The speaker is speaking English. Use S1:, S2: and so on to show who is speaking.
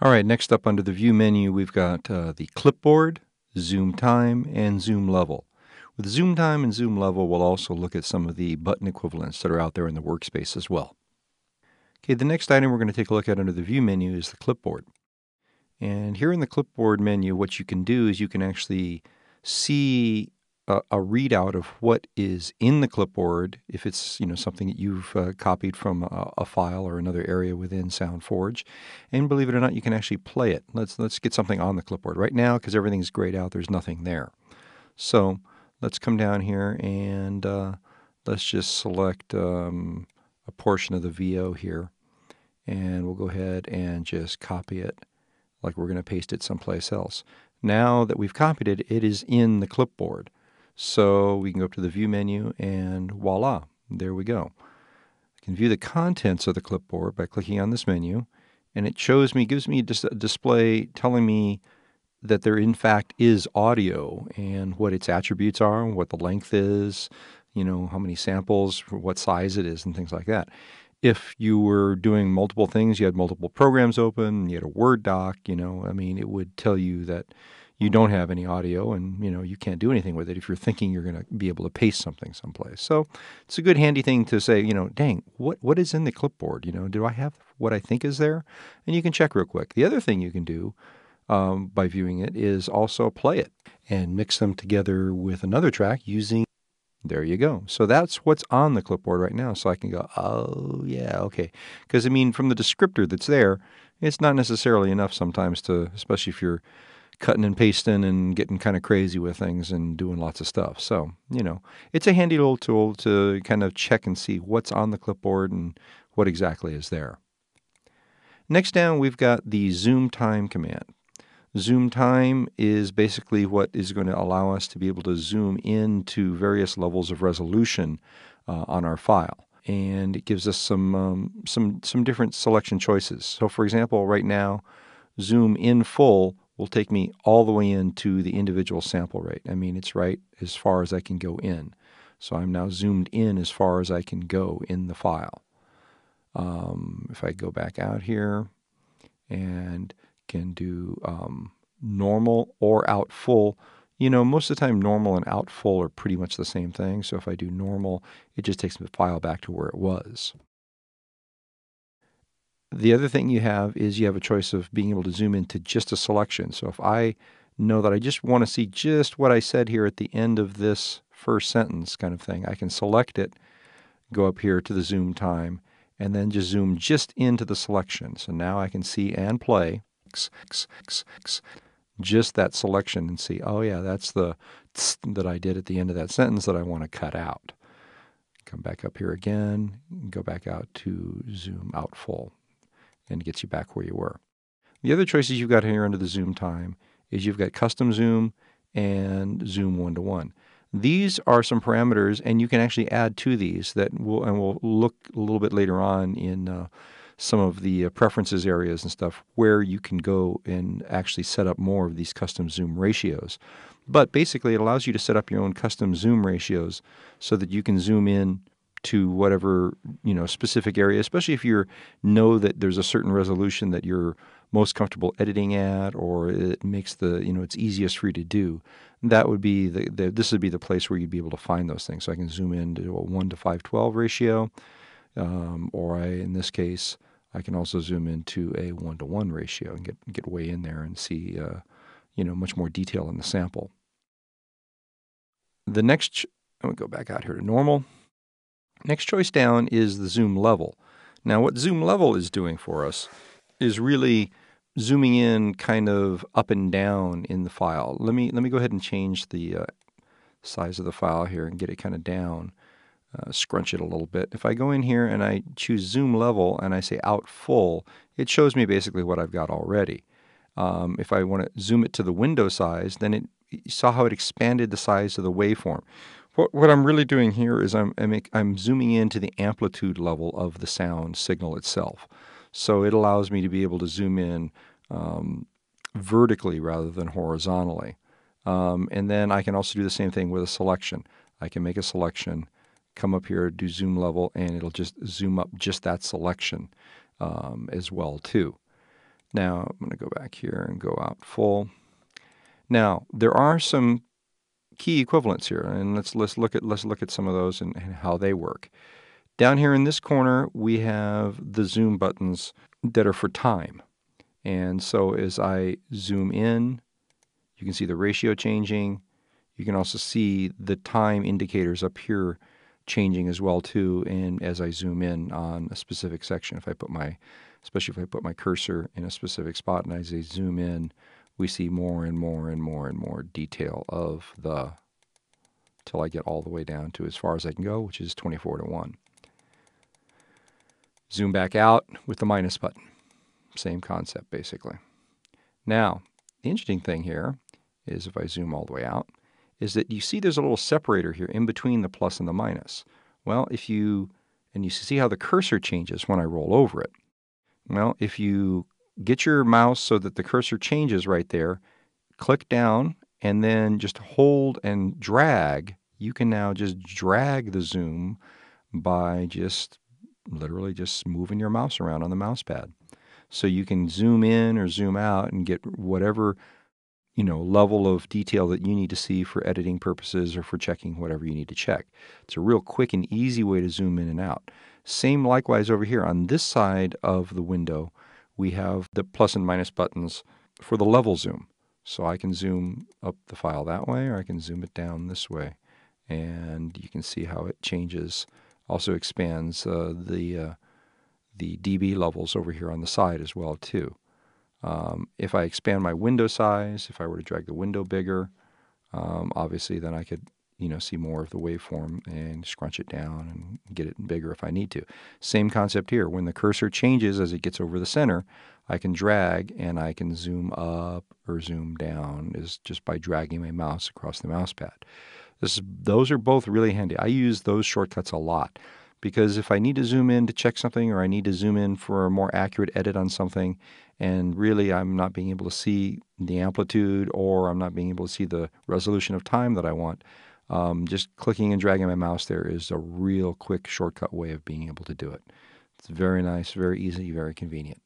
S1: All right, next up under the View menu, we've got the Clipboard, Zoom Time, and Zoom Level. With Zoom Time and Zoom Level, we'll also look at some of the button equivalents that are out there in the workspace as well. Okay, the next item we're going to take a look at under the View menu is the Clipboard. And here in the Clipboard menu, what you can do is you can actually see a readout of what is in the clipboard if it's something that you've copied from a file or another area within SoundForge, and believe it or not, you can actually play it. Let's get something on the clipboard right now because everything's grayed out. There's nothing there. So let's come down here and let's just select a portion of the VO here, and we'll go ahead and just copy it like we're going to paste it someplace else. Now that we've copied it, it is in the clipboard. So we can go up to the View menu and voila, there we go. I can view the contents of the clipboard by clicking on this menu, and it gives me just a display telling me that there in fact is audio and what its attributes are, what the length is, how many samples, what size it is, and things like that. If you were doing multiple things, you had multiple programs open, you had a Word doc, it would tell you that you don't have any audio and, you can't do anything with it if you're thinking you're going to be able to paste something someplace. So it's a good handy thing to say, dang, what is in the clipboard? Do I have what I think is there? And you can check real quick. The other thing you can do by viewing it is also play it and mix them together with another track using. There you go. So that's what's on the clipboard right now. So I can go, oh, yeah, okay. Because, from the descriptor that's there, it's not necessarily enough sometimes to, especially if you're cutting and pasting and getting kind of crazy with things and doing lots of stuff. So, it's a handy little tool to kind of check and see what's on the clipboard and what exactly is there. Next down, we've got the Zoom Time command. Zoom time is basically what is going to allow us to be able to zoom into various levels of resolution on our file, and it gives us some different selection choices. So, for example, right now, zoom in full will take me all the way into the individual sample rate. It's right as far as I can go in. So I'm now zoomed in as far as I can go in the file. If I go back out here and can do normal or out full. Most of the time normal and out full are pretty much the same thing. So if I do normal, it just takes the file back to where it was. The other thing you have is you have a choice of being able to zoom into just a selection. So if I know that I just want to see just what I said here at the end of this first sentence kind of thing, I can select it, go up here to the zoom time, and then just zoom just into the selection. So now I can see and play just that selection and see, oh yeah, that's the that I did at the end of that sentence that I want to cut out. Come back up here again, go back out to zoom out full, and it gets you back where you were. The other choices you've got here under the zoom time is you've got custom zoom and zoom 1-to-1. These are some parameters, and you can actually add to these we'll look a little bit later on in some of the preferences areas and stuff where you can go and actually set up more of these custom zoom ratios. But basically, it allows you to set up your own custom zoom ratios so that you can zoom in to whatever specific area, especially if you know that there's a certain resolution that you're most comfortable editing at, or it makes it's easiest for you to do. That would be this would be the place where you'd be able to find those things. So I can zoom in to a 1:512 ratio, or in this case, I can also zoom into a 1-to-1 ratio and get way in there and see much more detail in the sample. The next, I'm going to go back out here to normal. Next choice down is the zoom level. Now what zoom level is doing for us is really zooming in kind of up and down in the file. Let me go ahead and change the size of the file here and get it kind of down. Scrunch it a little bit. If I go in here and I choose zoom level and I say out full, it shows me basically what I've got already. If I want to zoom it to the window size, then you saw how it expanded the size of the waveform. What I'm really doing here is I'm zooming into the amplitude level of the sound signal itself. So it allows me to be able to zoom in vertically rather than horizontally. And then I can also do the same thing with a selection. I can make a selection, come up here, do zoom level, and it'll just zoom up just that selection as well too. Now I'm going to go back here and go out full. Now there are some key equivalents here, and let's look at some of those and how they work. Down here in this corner, we have the zoom buttons that are for time. And so as I zoom in, you can see the ratio changing. You can also see the time indicators up here changing as well too. And as I zoom in on a specific section, especially if I put my cursor in a specific spot and as I zoom in, we see more and more and more and more detail of till I get all the way down to as far as I can go, which is 24:1. Zoom back out with the minus button. Same concept, basically. Now, the interesting thing here is if I zoom all the way out, is that you see there's a little separator here in between the plus and the minus. Well, you see how the cursor changes when I roll over it. Well, if you get your mouse so that the cursor changes right there, click down and then just hold and drag. You can now just drag the zoom by literally just moving your mouse around on the mouse pad. So you can zoom in or zoom out and get whatever level of detail that you need to see for editing purposes or for checking whatever you need to check. It's a real quick and easy way to zoom in and out. Same likewise over here. On this side of the window, we have the plus and minus buttons for the level zoom. So I can zoom up the file that way, or I can zoom it down this way. And you can see how it changes, also expands the dB levels over here on the side as well too. If I expand my window size, if I were to drag the window bigger, obviously then I could see more of the waveform and scrunch it down and get it bigger if I need to. Same concept here. When the cursor changes as it gets over the center, I can drag and I can zoom up or zoom down just by dragging my mouse across the mouse pad. Those are both really handy. I use those shortcuts a lot because if I need to zoom in to check something or I need to zoom in for a more accurate edit on something and really I'm not being able to see the amplitude or I'm not being able to see the resolution of time that I want, just clicking and dragging my mouse there is a real quick shortcut way of being able to do it. It's very nice, very easy, very convenient.